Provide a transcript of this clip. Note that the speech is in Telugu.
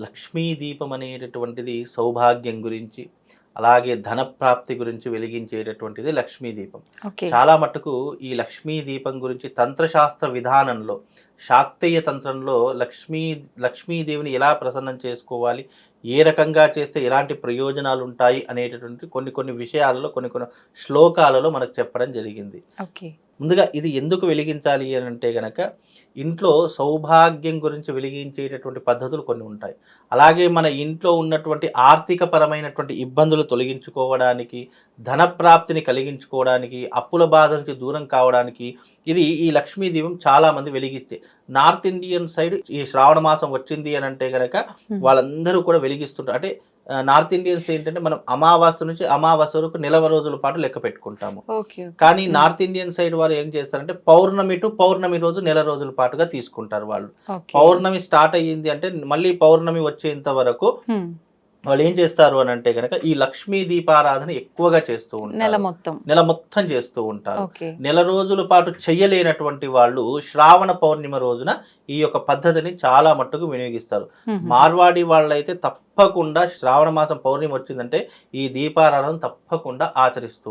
లక్ష్మీ దీపం అనేటటువంటిది సౌభాగ్యం గురించి, అలాగే ధనప్రాప్తి గురించి వెలిగించేటటువంటిది లక్ష్మీ దీపం. ఓకే. చాలా మట్టుకు ఈ లక్ష్మీ దీపం గురించి తంత్రశాస్త్ర విధానంలో, శాక్తేయ తంత్రంలో లక్ష్మీదేవిని ఎలా ప్రసన్నం చేసుకోవాలి, ఏ రకంగా చేస్తే ఎలాంటి ప్రయోజనాలుంటాయి అనేటటువంటి కొన్ని కొన్ని విషయాలలో, కొన్ని కొన్ని శ్లోకాలలో మనకు చెప్పడం జరిగింది. ఓకే. ముందుగా ఇది ఎందుకు వెలిగించాలి అని అంటే గనక, ఇంట్లో సౌభాగ్యం గురించి వెలిగించేటటువంటి పద్ధతులు కొన్ని ఉంటాయి. అలాగే మన ఇంట్లో ఉన్నటువంటి ఆర్థిక పరమైనటువంటి ఇబ్బందులు తొలగించుకోవడానికి, ధనప్రాప్తిని కలిగించుకోవడానికి, అప్పుల బాధ నుంచి దూరం కావడానికి ఇది ఈ లక్ష్మీ దీపం చాలామంది వెలిగిస్తే, నార్త్ ఇండియన్ సైడ్ ఈ శ్రావణ మాసం వచ్చింది అని అంటే గనక వాళ్ళందరూ కూడా వెలిగిస్తుంటారు. అంటే నార్త్ ఇండియన్స్ ఏంటంటే మనం అమావాస్య నుంచి అమావాస్య వరకు నెల రోజుల పాటు లెక్క పెట్టుకుంటాము. ఓకే. కానీ నార్త్ ఇండియన్ సైడ్ వారు ఏం చేస్తారంటే పౌర్ణమి టు పౌర్ణమి రోజు నెల రోజుల పాటుగా తీసుకుంటారు వాళ్ళు. ఓకే. పౌర్ణమి స్టార్ట్ అయ్యింది అంటే మళ్ళీ పౌర్ణమి వచ్చేంత వరకు వాళ్ళు ఏం చేస్తారు అని అంటే గనక ఈ లక్ష్మీ దీపారాధన ఎక్కువగా చేస్తూ నెల ఉంటారు. మొత్తం. నెల మొత్తం చేస్తూ ఉంటారు. ఓకే. నెల రోజుల పాటు చెయ్యలేనటువంటి వాళ్ళు శ్రావణ పౌర్ణిమ రోజున ఈ యొక్క పద్ధతిని చాలా మట్టుకు వినియోగిస్తారు. మార్వాడి వాళ్ళైతే తప్పకుండా శ్రావణ మాసం పౌర్ణమి వచ్చిందంటే ఈ దీపారాధన తప్పకుండా ఆచరిస్తూ